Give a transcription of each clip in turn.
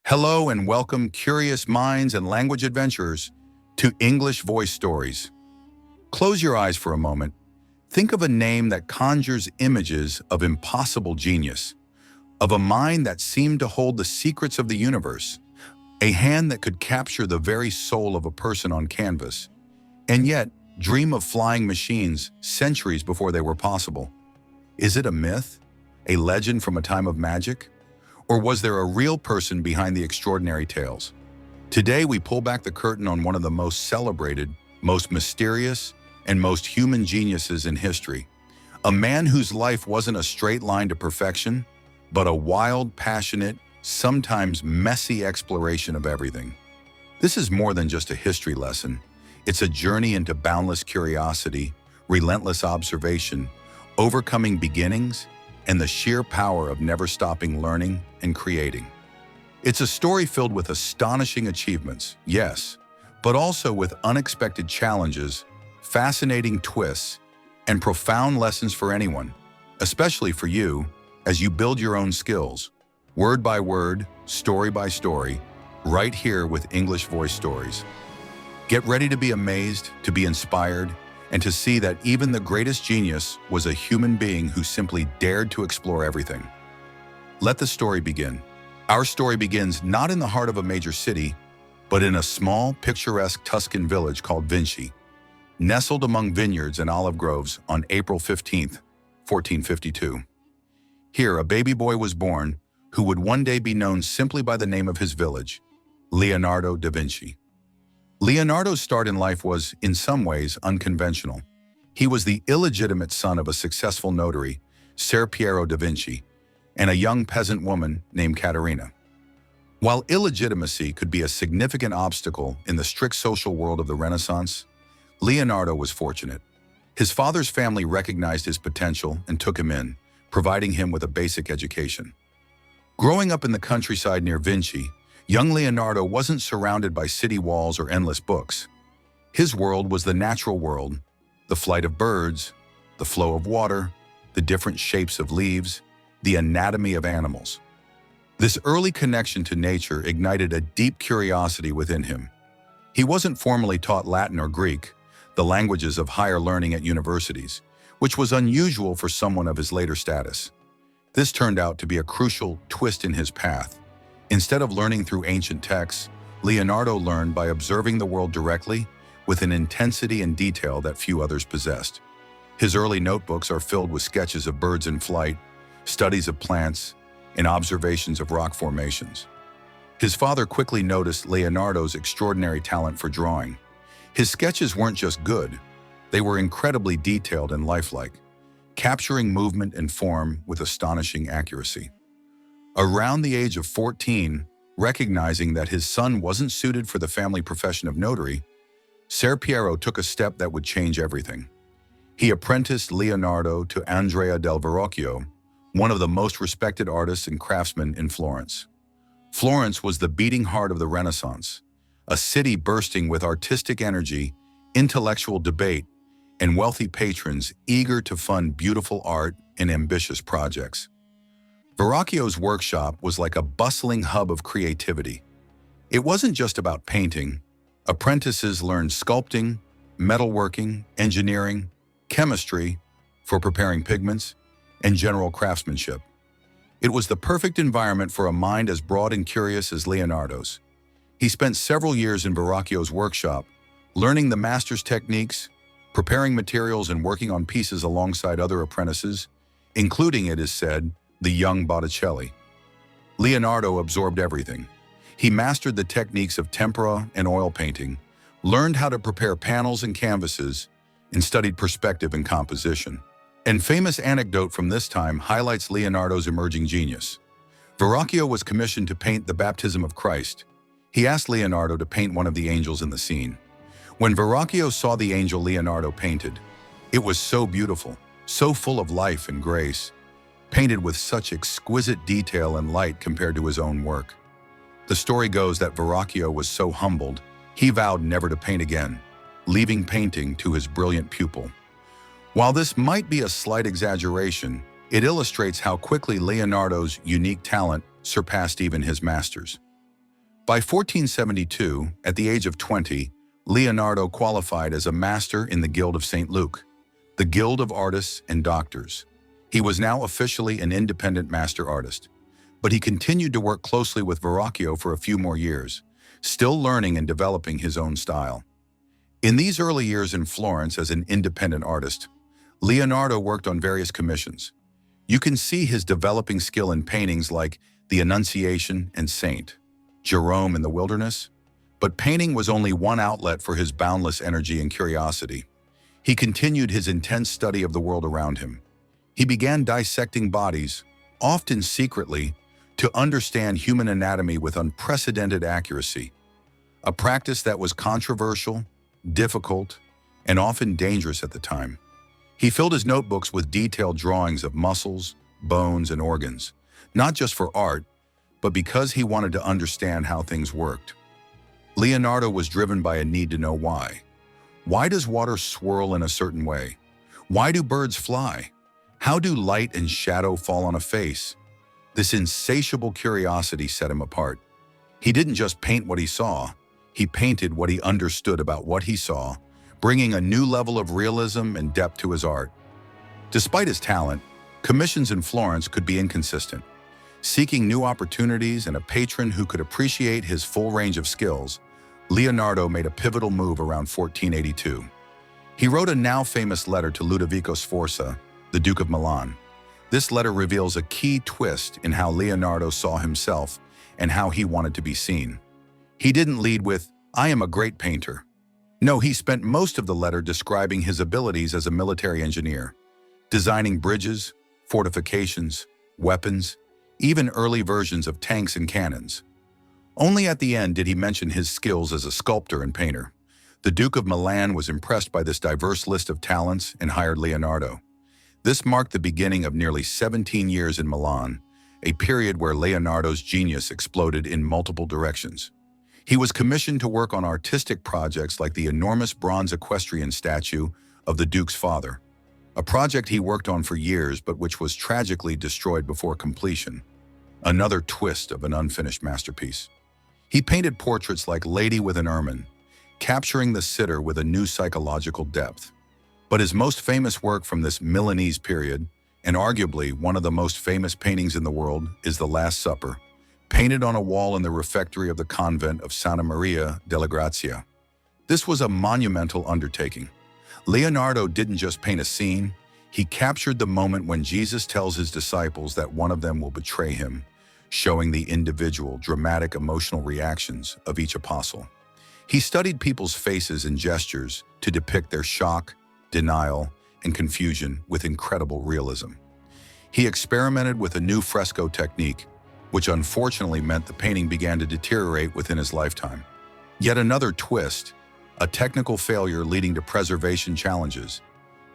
Hello and welcome, curious minds and language adventurers, to English Voice Stories. Close your eyes for a moment. Think of a name that conjures images of impossible genius, of a mind that seemed to hold the secrets of the universe, a hand that could capture the very soul of a person on canvas, and yet dream of flying machines centuries before they were possible. Is it a myth? A legend from a time of magic? Or was there a real person behind the extraordinary tales? Today, we pull back the curtain on one of the most celebrated, most mysterious, and most human geniuses in history. A man whose life wasn't a straight line to perfection, but a wild, passionate, sometimes messy exploration of everything. This is more than just a history lesson. It's a journey into boundless curiosity, relentless observation, overcoming beginnings, and the sheer power of never stopping learning and creating. It's a story filled with astonishing achievements, yes, but also with unexpected challenges, fascinating twists, and profound lessons for anyone, especially for you, as you build your own skills, word by word, story by story, right here with English Voice Stories. Get ready to be amazed, to be inspired, and to see that even the greatest genius was a human being who simply dared to explore everything. Let the story begin. Our story begins not in the heart of a major city, but in a small, picturesque Tuscan village called Vinci, nestled among vineyards and olive groves on April 15th, 1452. Here, a baby boy was born who would one day be known simply by the name of his village, Leonardo da Vinci. Leonardo's start in life was, in some ways, unconventional. He was the illegitimate son of a successful notary, Ser Piero da Vinci, and a young peasant woman named Caterina. While illegitimacy could be a significant obstacle in the strict social world of the Renaissance, Leonardo was fortunate. His father's family recognized his potential and took him in, providing him with a basic education. Growing up in the countryside near Vinci, young Leonardo wasn't surrounded by city walls or endless books. His world was the natural world, the flight of birds, the flow of water, the different shapes of leaves, the anatomy of animals. This early connection to nature ignited a deep curiosity within him. He wasn't formally taught Latin or Greek, the languages of higher learning at universities, which was unusual for someone of his later status. This turned out to be a crucial twist in his path. Instead of learning through ancient texts, Leonardo learned by observing the world directly with an intensity and detail that few others possessed. His early notebooks are filled with sketches of birds in flight, studies of plants, and observations of rock formations. His father quickly noticed Leonardo's extraordinary talent for drawing. His sketches weren't just good, they were incredibly detailed and lifelike, capturing movement and form with astonishing accuracy. Around the age of 14, recognizing that his son wasn't suited for the family profession of notary, Ser Piero took a step that would change everything. He apprenticed Leonardo to Andrea del Verrocchio, one of the most respected artists and craftsmen in Florence. Florence was the beating heart of the Renaissance, a city bursting with artistic energy, intellectual debate, and wealthy patrons eager to fund beautiful art and ambitious projects. Verrocchio's workshop was like a bustling hub of creativity. It wasn't just about painting. Apprentices learned sculpting, metalworking, engineering, chemistry for preparing pigments, and general craftsmanship. It was the perfect environment for a mind as broad and curious as Leonardo's. He spent several years in Verrocchio's workshop, learning the master's techniques, preparing materials, and working on pieces alongside other apprentices, including, it is said, the young Botticelli. Leonardo absorbed everything. He mastered the techniques of tempera and oil painting, learned how to prepare panels and canvases, and studied perspective and composition. An famous anecdote from this time highlights Leonardo's emerging genius. Verrocchio was commissioned to paint the baptism of Christ. He asked Leonardo to paint one of the angels in the scene. When Verrocchio saw the angel Leonardo painted, it was so beautiful, so full of life and grace, painted with such exquisite detail and light compared to his own work. The story goes that Verrocchio was so humbled, he vowed never to paint again, leaving painting to his brilliant pupil. While this might be a slight exaggeration, it illustrates how quickly Leonardo's unique talent surpassed even his masters. By 1472, at the age of 20, Leonardo qualified as a master in the Guild of St. Luke, the Guild of Artists and Doctors. He was now officially an independent master artist, but he continued to work closely with Verrocchio for a few more years, still learning and developing his own style. In these early years in Florence as an independent artist, Leonardo worked on various commissions. You can see his developing skill in paintings like The Annunciation and Saint Jerome in the Wilderness, but painting was only one outlet for his boundless energy and curiosity. He continued his intense study of the world around him. He began dissecting bodies, often secretly, to understand human anatomy with unprecedented accuracy, a practice that was controversial, difficult, and often dangerous at the time. He filled his notebooks with detailed drawings of muscles, bones, and organs, not just for art, but because he wanted to understand how things worked. Leonardo was driven by a need to know why. Why does water swirl in a certain way? Why do birds fly? How do light and shadow fall on a face? This insatiable curiosity set him apart. He didn't just paint what he saw, he painted what he understood about what he saw, bringing a new level of realism and depth to his art. Despite his talent, commissions in Florence could be inconsistent. Seeking new opportunities and a patron who could appreciate his full range of skills, Leonardo made a pivotal move around 1482. He wrote a now famous letter to Ludovico Sforza, the Duke of Milan. This letter reveals a key twist in how Leonardo saw himself and how he wanted to be seen. He didn't lead with, "I am a great painter." No, he spent most of the letter describing his abilities as a military engineer, designing bridges, fortifications, weapons, even early versions of tanks and cannons. Only at the end did he mention his skills as a sculptor and painter. The Duke of Milan was impressed by this diverse list of talents and hired Leonardo. This marked the beginning of nearly 17 years in Milan, a period where Leonardo's genius exploded in multiple directions. He was commissioned to work on artistic projects like the enormous bronze equestrian statue of the Duke's father, a project he worked on for years but which was tragically destroyed before completion. Another twist of an unfinished masterpiece. He painted portraits like Lady with an Ermine, capturing the sitter with a new psychological depth. But his most famous work from this Milanese period, and arguably one of the most famous paintings in the world, is The Last Supper, painted on a wall in the refectory of the convent of Santa Maria della Grazia. This was a monumental undertaking. Leonardo didn't just paint a scene, he captured the moment when Jesus tells his disciples that one of them will betray him, showing the individual, dramatic emotional reactions of each apostle. He studied people's faces and gestures to depict their shock, denial, and confusion with incredible realism. He experimented with a new fresco technique, which unfortunately meant the painting began to deteriorate within his lifetime. Yet another twist, a technical failure leading to preservation challenges,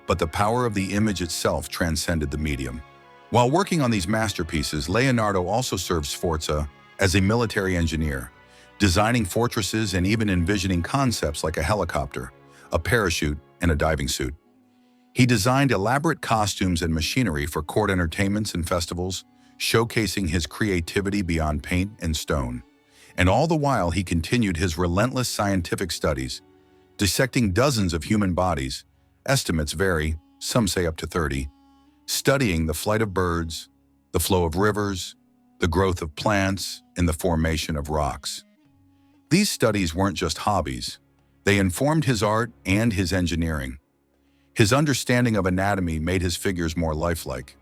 but the power of the image itself transcended the medium. While working on these masterpieces, Leonardo also served Sforza as a military engineer, designing fortresses and even envisioning concepts like a helicopter, a parachute, and a diving suit. He designed elaborate costumes and machinery for court entertainments and festivals, showcasing his creativity beyond paint and stone. And all the while, he continued his relentless scientific studies, dissecting dozens of human bodies, estimates vary, some say up to 30, studying the flight of birds, the flow of rivers, the growth of plants, and the formation of rocks. These studies weren't just hobbies. They informed his art and his engineering. His understanding of anatomy made his figures more lifelike.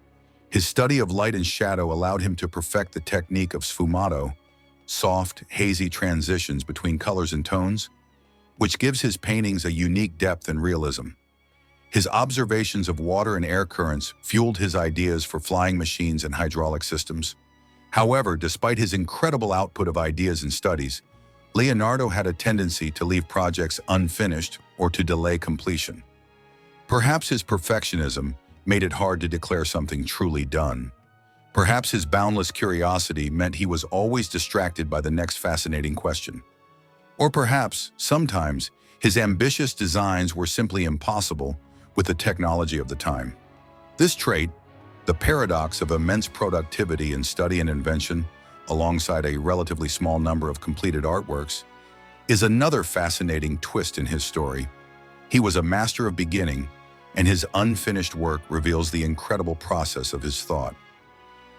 His study of light and shadow allowed him to perfect the technique of sfumato, soft, hazy transitions between colors and tones, which gives his paintings a unique depth and realism. His observations of water and air currents fueled his ideas for flying machines and hydraulic systems. However, despite his incredible output of ideas and studies, Leonardo had a tendency to leave projects unfinished or to delay completion. Perhaps his perfectionism made it hard to declare something truly done. Perhaps his boundless curiosity meant he was always distracted by the next fascinating question. Or perhaps, sometimes, his ambitious designs were simply impossible with the technology of the time. This trait, the paradox of immense productivity in study and invention, alongside a relatively small number of completed artworks, is another fascinating twist in his story. He was a master of beginning, and his unfinished work reveals the incredible process of his thought.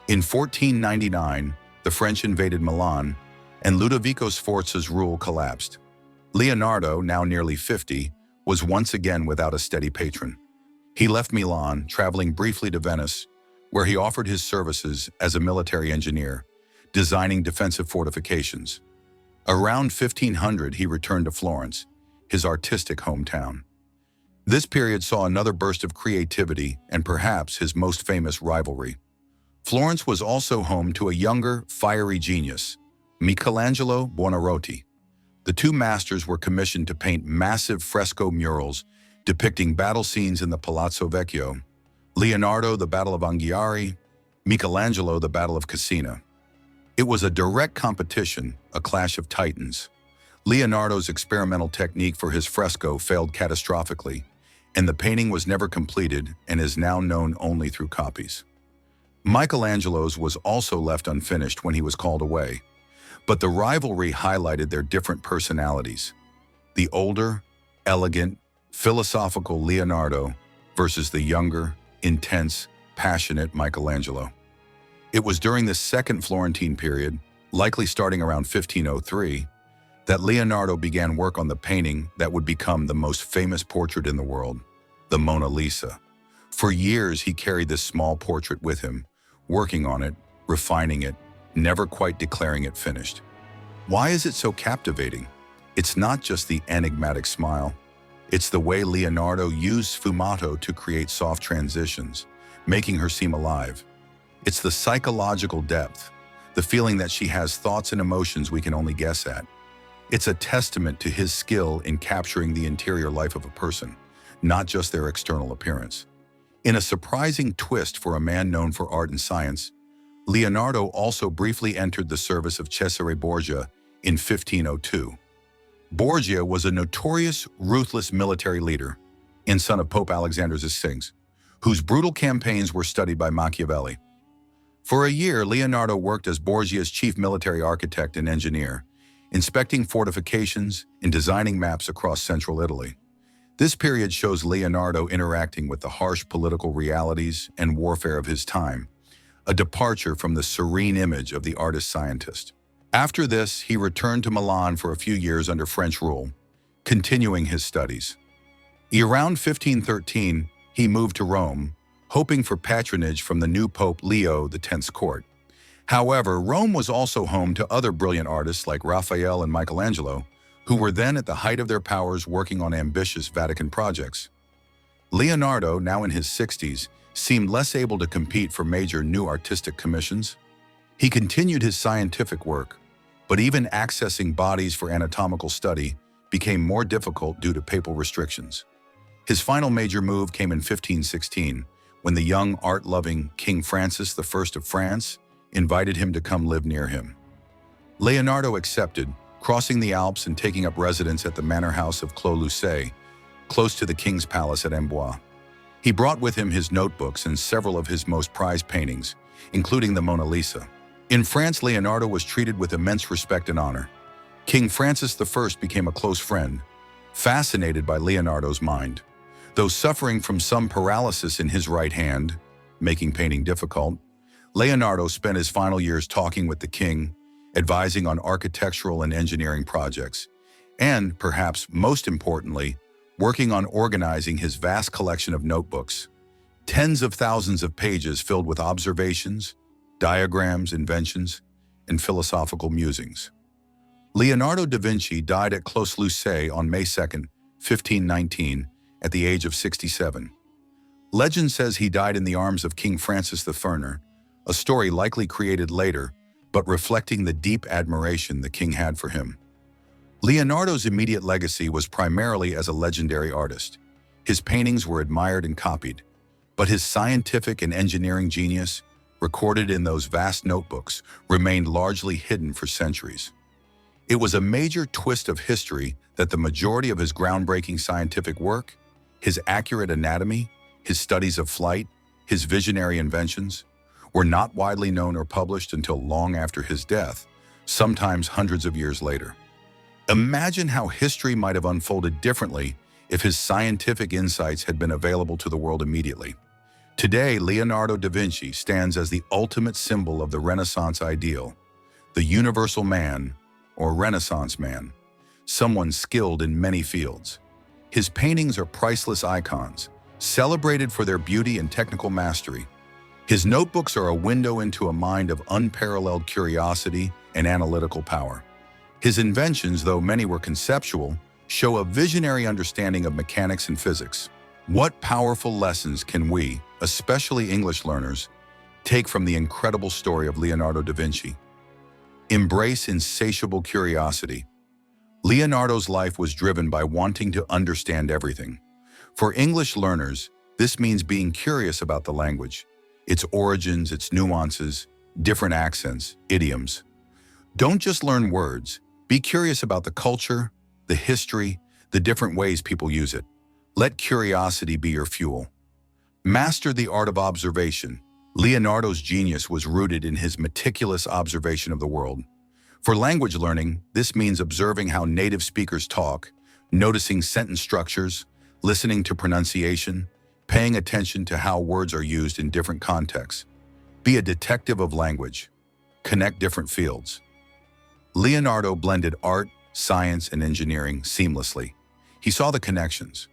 In 1499, the French invaded Milan, and Ludovico Sforza's rule collapsed. Leonardo, now nearly 50, was once again without a steady patron. He left Milan, traveling briefly to Venice, where he offered his services as a military engineer, designing defensive fortifications. Around 1500, he returned to Florence, his artistic hometown. This period saw another burst of creativity and perhaps his most famous rivalry. Florence was also home to a younger, fiery genius, Michelangelo Buonarroti. The two masters were commissioned to paint massive fresco murals depicting battle scenes in the Palazzo Vecchio. Leonardo, the Battle of Anghiari; Michelangelo, the Battle of Cassina. It was a direct competition, a clash of titans. Leonardo's experimental technique for his fresco failed catastrophically, and the painting was never completed and is now known only through copies. Michelangelo's was also left unfinished when he was called away, but the rivalry highlighted their different personalities. The older, elegant, philosophical Leonardo versus the younger, intense, passionate Michelangelo. It was during the Second Florentine period, likely starting around 1503, that Leonardo began work on the painting that would become the most famous portrait in the world, the Mona Lisa. For years, he carried this small portrait with him, working on it, refining it, never quite declaring it finished. Why is it so captivating? It's not just the enigmatic smile. It's the way Leonardo used sfumato to create soft transitions, making her seem alive. It's the psychological depth, the feeling that she has thoughts and emotions we can only guess at. It's a testament to his skill in capturing the interior life of a person, not just their external appearance. In a surprising twist for a man known for art and science, Leonardo also briefly entered the service of Cesare Borgia in 1502. Borgia was a notorious, ruthless military leader and son of Pope Alexander VI, whose brutal campaigns were studied by Machiavelli. For a year, Leonardo worked as Borgia's chief military architect and engineer, inspecting fortifications and designing maps across central Italy. This period shows Leonardo interacting with the harsh political realities and warfare of his time, a departure from the serene image of the artist-scientist. After this, he returned to Milan for a few years under French rule, continuing his studies. Around 1513, he moved to Rome, hoping for patronage from the new Pope Leo X's court. However, Rome was also home to other brilliant artists like Raphael and Michelangelo, who were then at the height of their powers working on ambitious Vatican projects. Leonardo, now in his 60s, seemed less able to compete for major new artistic commissions. He continued his scientific work, but even accessing bodies for anatomical study became more difficult due to papal restrictions. His final major move came in 1516, when the young, art-loving King Francis I of France invited him to come live near him. Leonardo accepted, crossing the Alps and taking up residence at the manor house of Clos-Lucé, close to the king's palace at Amboise. He brought with him his notebooks and several of his most prized paintings, including the Mona Lisa. In France, Leonardo was treated with immense respect and honor. King Francis I became a close friend, fascinated by Leonardo's mind. Though suffering from some paralysis in his right hand, making painting difficult, Leonardo spent his final years talking with the king, advising on architectural and engineering projects, and, perhaps most importantly, working on organizing his vast collection of notebooks. Tens of thousands of pages filled with observations, diagrams, inventions, and philosophical musings. Leonardo da Vinci died at Clos-Lucé on May 2, 1519, at the age of 67. Legend says he died in the arms of King Francis I, a story likely created later, but reflecting the deep admiration the king had for him. Leonardo's immediate legacy was primarily as a legendary artist. His paintings were admired and copied, but his scientific and engineering genius, recorded in those vast notebooks, remained largely hidden for centuries. It was a major twist of history that the majority of his groundbreaking scientific work, his accurate anatomy, his studies of flight, his visionary inventions, were not widely known or published until long after his death, sometimes hundreds of years later. Imagine how history might have unfolded differently if his scientific insights had been available to the world immediately. Today, Leonardo da Vinci stands as the ultimate symbol of the Renaissance ideal, the universal man, or Renaissance man, someone skilled in many fields. His paintings are priceless icons, celebrated for their beauty and technical mastery. His notebooks are a window into a mind of unparalleled curiosity and analytical power. His inventions, though many were conceptual, show a visionary understanding of mechanics and physics. What powerful lessons can we, especially English learners, take from the incredible story of Leonardo da Vinci? Embrace insatiable curiosity. Leonardo's life was driven by wanting to understand everything. For English learners, this means being curious about the language, its origins, its nuances, different accents, idioms. Don't just learn words. Be curious about the culture, the history, the different ways people use it. Let curiosity be your fuel. Master the art of observation. Leonardo's genius was rooted in his meticulous observation of the world. For language learning, this means observing how native speakers talk, noticing sentence structures, listening to pronunciation, paying attention to how words are used in different contexts. Be a detective of language. Connect different fields. Leonardo blended art, science, and engineering seamlessly. He saw the connections.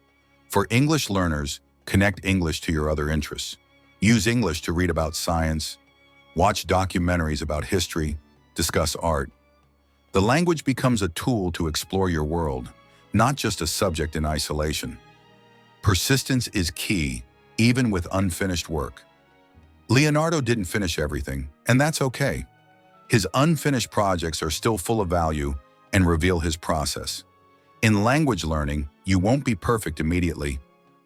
For English learners, connect English to your other interests. Use English to read about science, watch documentaries about history, discuss art. The language becomes a tool to explore your world, not just a subject in isolation. Persistence is key, even with unfinished work. Leonardo didn't finish everything, and that's okay. His unfinished projects are still full of value and reveal his process. In language learning, you won't be perfect immediately.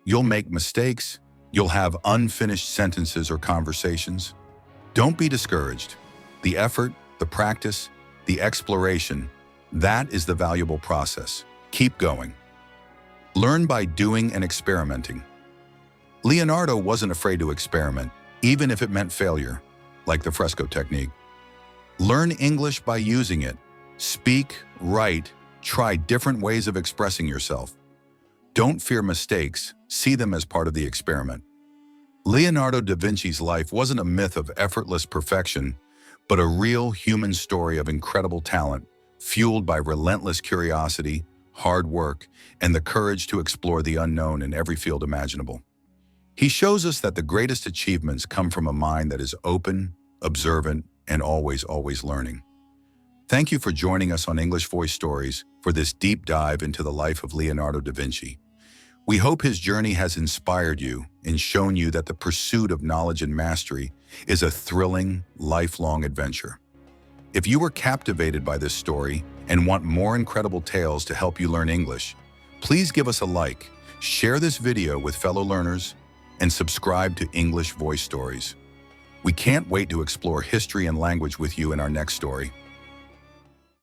You'll make mistakes. You'll have unfinished sentences or conversations. Don't be discouraged. The effort, the practice, the exploration, that is the valuable process. Keep going. Learn by doing and experimenting. Leonardo wasn't afraid to experiment, even if it meant failure, like the fresco technique. Learn English by using it. Speak, write, try different ways of expressing yourself. Don't fear mistakes, see them as part of the experiment. Leonardo da Vinci's life wasn't a myth of effortless perfection, but a real human story of incredible talent, fueled by relentless curiosity, hard work, and the courage to explore the unknown in every field imaginable. He shows us that the greatest achievements come from a mind that is open, observant, and always learning. Thank you for joining us on English Voice Stories for this deep dive into the life of Leonardo da Vinci. We hope his journey has inspired you and shown you that the pursuit of knowledge and mastery is a thrilling, lifelong adventure. If you were captivated by this story and want more incredible tales to help you learn English, please give us a like, share this video with fellow learners, and subscribe to English Voice Stories. We can't wait to explore history and language with you in our next story.